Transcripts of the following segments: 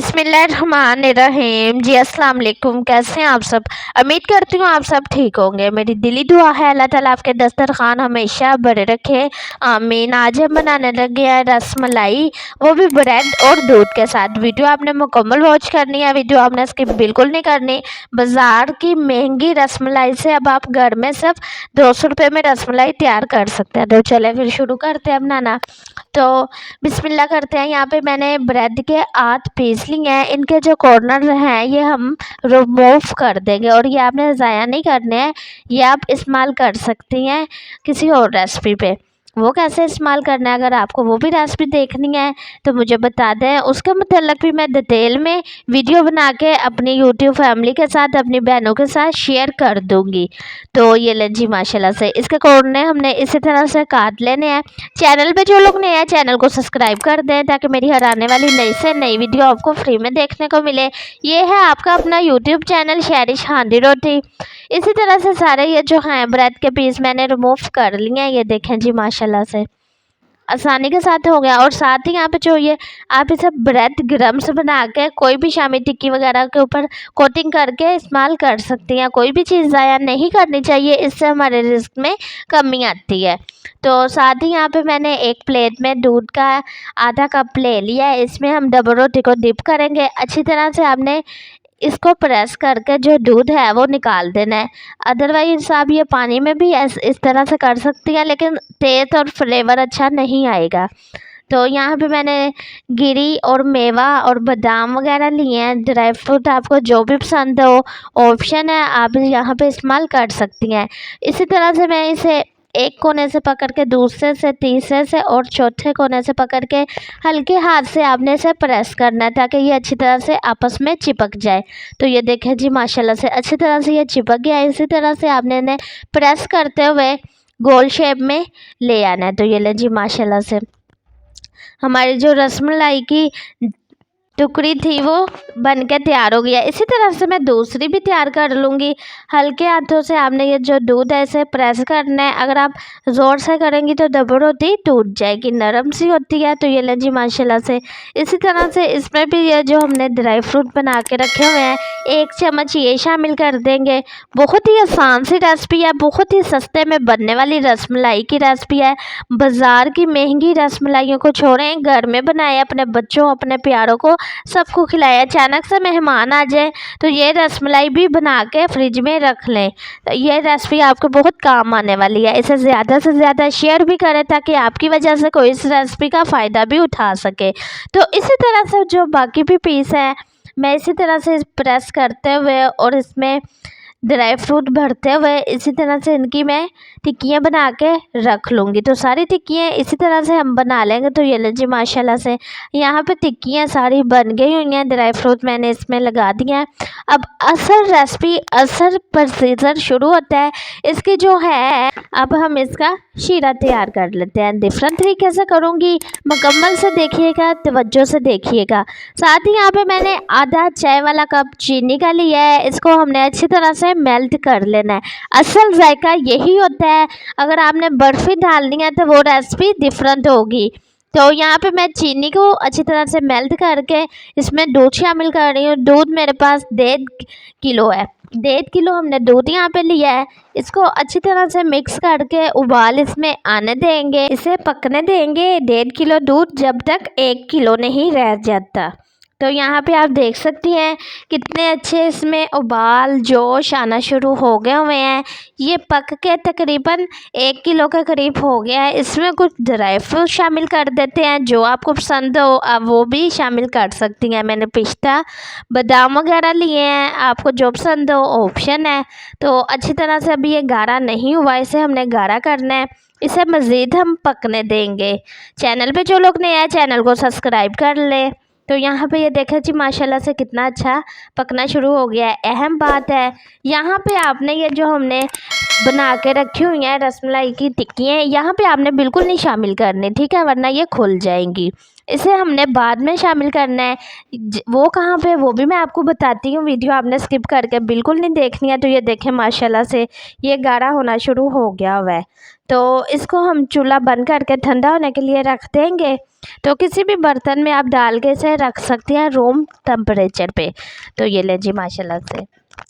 बिस्मिल्लाहिर्रहमानिर्रहीम। जी अस्सलाम वालेकुम। कैसे हैं आप सब? उम्मीद करती हूँ आप सब ठीक होंगे। मेरी दिली दुआ है अल्लाह ताला आपके दस्तरखान हमेशा बड़े रखे, आमीन। आज हम बनाने लगे हैं रस मलाई, वो भी ब्रेड और दूध के साथ। वीडियो आपने मुकम्मल वॉच करनी है, वीडियो आपने स्किप बिल्कुल नहीं करनी। बाज़ार की महंगी रसमलाई से अब आप घर में सिर्फ 200 रुपये में रसमलाई तैयार कर सकते हैं। तो चले फिर शुरू करते हैं बनाना। तो बिस्मिल्लाह करते हैं। यहाँ पे मैंने ब्रेड के 8 पीस लिए हैं। इनके जो कॉर्नर हैं ये हम रिमूव कर देंगे और ये आपने ज़ाया नहीं करने हैं। ये आप इस्तेमाल कर सकती हैं किसी और रेसिपी पे। वो कैसे इस्तेमाल करना है, अगर आपको वो भी रेसिपी देखनी है तो मुझे बता दें। उसके मतलब भी मैं डिटेल में वीडियो बना के अपनी यूट्यूब फैमिली के साथ, अपनी बहनों के साथ शेयर कर दूँगी। तो ये लें जी माशाल्लाह से इसके कॉर्नर हमने इसी तरह से काट लेने हैं। चैनल पे जो लोग नए हैं चैनल को सब्सक्राइब कर दें ताकि मेरी हर आने वाली नई से नई वीडियो आपको फ्री में देखने को मिले। ये है आपका अपना यूट्यूब चैनल शहरिश हांडी रोटी। इसी तरह से सारे ये जो हैं ब्रेड के पीस मैंने रिमूव कर लिए हैं। ये देखें जी माशाल्लाह से आसानी के साथ हो गया। और साथ ही यहाँ पे जो ये आप इसे ब्रेड क्रम्स बना के कोई भी शामी टिक्की वगैरह के ऊपर कोटिंग करके इस्तेमाल कर सकती हैं। कोई भी चीज़ ज़ाया नहीं करनी चाहिए, इससे हमारे रिस्क में कमी आती है। तो साथ ही यहाँ पे मैंने एक प्लेट में दूध का आधा कप ले लिया है। इसमें हम डबल रोटी को डिप करेंगे। अच्छी तरह से आपने इसको प्रेस करके जो दूध है वो निकाल देना है। अदरवाइज़ आप ये पानी में भी इस तरह से कर सकती हैं, लेकिन टेस्ट और फ्लेवर अच्छा नहीं आएगा। तो यहाँ पे मैंने गिरी और मेवा और बादाम वगैरह लिए हैं। ड्राई फ्रूट आपको जो भी पसंद हो, ऑप्शन है, आप यहाँ पे इस्तेमाल कर सकती हैं। इसी तरह से मैं इसे एक कोने से पकड़ के दूसरे से, तीसरे से और चौथे कोने से पकड़ के हल्के हाथ से आपने इसे प्रेस करना है ताकि ये अच्छी तरह से आपस में चिपक जाए। तो ये देखें जी माशाल्लाह से अच्छी तरह से ये चिपक गया है। इसी तरह से आपने इन्हें प्रेस करते हुए गोल शेप में ले आना है। तो ये ले जी माशाल्लाह से हमारी जो रसमलाई की टुकड़ी थी वो बन के तैयार हो गया। इसी तरह से मैं दूसरी भी तैयार कर लूँगी। हल्के हाथों से आपने ये जो दूध है इसे प्रेस करना है। अगर आप ज़ोर से करेंगी तो डबल रोटी टूट जाएगी, नरम सी होती है। तो ये लें जी माशाल्लाह से इसी तरह से इसमें भी ये जो हमने ड्राई फ्रूट बना के रखे हुए हैं 1 चम्मच ये शामिल कर देंगे। बहुत ही आसान सी रेसिपी है, बहुत ही सस्ते में बनने वाली रसमलाई की रेसिपी है। बाज़ार की महंगी रसमलाइयों को छोड़ें, घर में बनाएं, अपने बच्चों अपने प्यारों को सबको खिलाया। अचानक से मेहमान आ जाए तो ये रसमलाई भी बना के फ्रिज में रख लें। तो ये रेसिपी आपको बहुत काम आने वाली है। इसे ज़्यादा से ज़्यादा शेयर भी करें ताकि आपकी वजह से कोई इस रेसिपी का फ़ायदा भी उठा सके। तो इसी तरह से जो बाकी भी पीस है मैं इसी तरह से प्रेस करते हुए और इसमें ड्राई फ्रूट भरते हुए इसी तरह से इनकी मैं टिक्कियाँ बना के रख लूँगी। तो सारी टिक्कियाँ इसी तरह से हम बना लेंगे। तो ये लीजिए माशाल्लाह से यहाँ पे टिक्कियाँ सारी बन गई हुई हैं। ड्राई फ्रूट मैंने इसमें लगा दिया है। अब असल रेसिपी, असल प्रोसीजर शुरू होता है इसकी जो है। अब हम इसका शीरा तैयार कर लेते हैं। डिफरेंट तरीके से करूँगी, मुकम्मल से देखिएगा, तवज्जो से देखिएगा। साथ ही यहाँ पे मैंने आधा चाय वाला कप चीनी का लिया है। इसको हमने अच्छी तरह से मेल्ट कर लेना है। असल जायका यही होता है। अगर आपने बर्फ़ी डालनी है तो वो रेसिपी डिफरेंट होगी। तो यहाँ पे मैं चीनी को अच्छी तरह से मेल्ट करके इसमें दूध शामिल कर रही हूँ। दूध मेरे पास 1.5 किलो है। 1.5 किलो हमने दूध यहाँ पे लिया है। इसको अच्छी तरह से मिक्स करके उबाल इसमें आने देंगे, इसे पकने देंगे 1.5 किलो दूध जब तक 1 किलो नहीं रह जाता। तो यहाँ पे आप देख सकती हैं कितने अच्छे इसमें उबाल जोश आना शुरू हो गए हुए हैं। ये पक के तकरीबन 1 किलो के करीब हो गया है। इसमें कुछ ड्राई फ्रूट शामिल कर देते हैं, जो आपको पसंद हो आप वो भी शामिल कर सकती हैं। मैंने पिस्ता बादाम वगैरह लिए हैं, आपको जो पसंद हो ऑप्शन है। तो अच्छी तरह से अभी ये गाढ़ा नहीं हुआ, इसे हमने गाढ़ा करना है। इसे मज़ीद हम पकने देंगे। चैनल पे जो लोग नए हैं चैनल को सब्सक्राइब कर ले। तो यहाँ पे ये देखें जी माशाल्लाह से कितना अच्छा पकना शुरू हो गया है। अहम बात है यहाँ पे आपने ये जो हमने बना के रखी हुई हैं रसमलाई की टिक्कियाँ, यहाँ पे आपने बिल्कुल नहीं शामिल करनी, ठीक है, वरना ये खुल जाएंगी। इसे हमने बाद में शामिल करना है। वो कहाँ पे वो भी मैं आपको बताती हूँ। वीडियो आपने स्किप करके बिल्कुल नहीं देखनी है। तो ये देखें माशाल्लाह से ये गाढ़ा होना शुरू हो गया हुआ है। तो इसको हम चूल्हा बंद करके ठंडा होने के लिए रख देंगे। तो किसी भी बर्तन में आप डाल के इसे रख सकते हैं रूम टेम्परेचर पे। तो ये ले जी माशाल्लाह से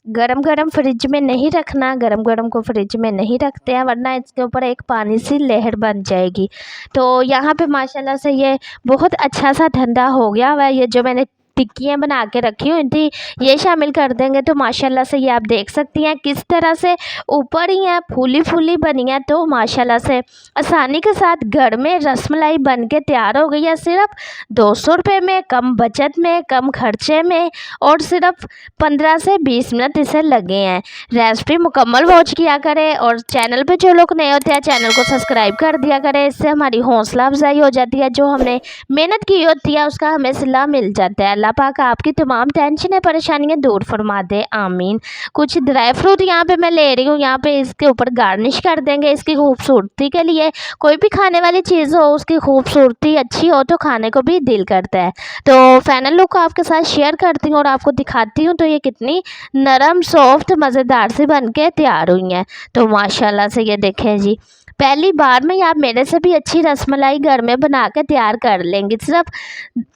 गरम गरम फ्रिज में नहीं रखना, गरम गरम को फ्रिज में नहीं रखते हैं वरना इसके ऊपर एक पानी सी लहर बन जाएगी। तो यहाँ पे माशाल्लाह से ये बहुत अच्छा सा ठंडा हो गया हुआ है। ये जो मैंने टिक्कियाँ बना के रखी हुई थी ये शामिल कर देंगे। तो माशाल्लाह से ये आप देख सकती हैं किस तरह से ऊपर ही है फूली फूली बनी है। तो माशाल्लाह से आसानी के साथ घर में रसमलाई बन के तैयार हो गई है। सिर्फ 200 रुपये में, कम बचत में, कम खर्चे में और सिर्फ 15 से 20 मिनट इसे लगे हैं। रेसिपी मुकम्मल वॉच किया करें और चैनल पे जो लोग नए होते हैं चैनल को सब्सक्राइब कर दिया करें। इससे हमारी हौसला अफजाई हो जाती है। जो हमने मेहनत की होती है उसका हमें सिला मिल जाता है। अल्लाह पाक आपकी तमाम टेंशनें परेशानियां दूर फरमा दे, आमीन। कुछ ड्राई फ्रूट यहाँ पे मैं ले रही हूँ। यहाँ पे इसके ऊपर गार्निश कर देंगे इसकी खूबसूरती के लिए। कोई भी खाने वाली चीज़ हो उसकी खूबसूरती अच्छी हो तो खाने को भी दिल करता है। तो फाइनल लुक आपके साथ शेयर करती हूँ और आपको दिखाती हूँ तो ये कितनी नरम सॉफ्ट मज़ेदार से बन के तैयार हुई हैं। तो माशाल्लाह से ये देखें जी पहली बार में आप मेरे से भी अच्छी रसमलाई घर में बना के तैयार कर लेंगे। सिर्फ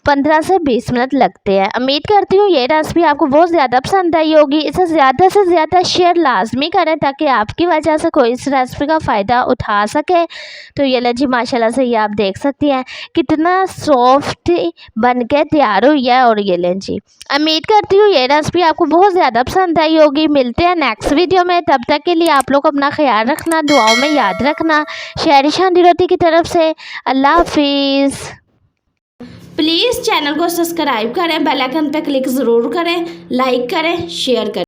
15 से 20 मिनट लगते हैं। उम्मीद करती हूँ ये रेसिपी आपको बहुत ज़्यादा पसंद आई होगी। इसे ज़्यादा से ज़्यादा शेयर लाजमी करें ताकि आपकी वजह से कोई इस रेसिपी का फ़ायदा उठा सके। तो ये ले जी माशाल्लाह से ये आप देख सकती हैं कितना सॉफ्ट बन के तैयार हुई है। और ये लें जी उम्मीद करती हूँ ये रेसिपी आपको बहुत ज़्यादा पसंद आई होगी। मिलते हैं नेक्स्ट वीडियो में, तब तक के लिए आप लोग अपना ख्याल रखना, दुआओं में याद रखना। शहरी शांति रोटी की तरफ से अल्लाह हाफिज़। प्लीज़ चैनल को सब्सक्राइब करें, बेल आइकन पर क्लिक ज़रूर करें, लाइक करें, शेयर करें।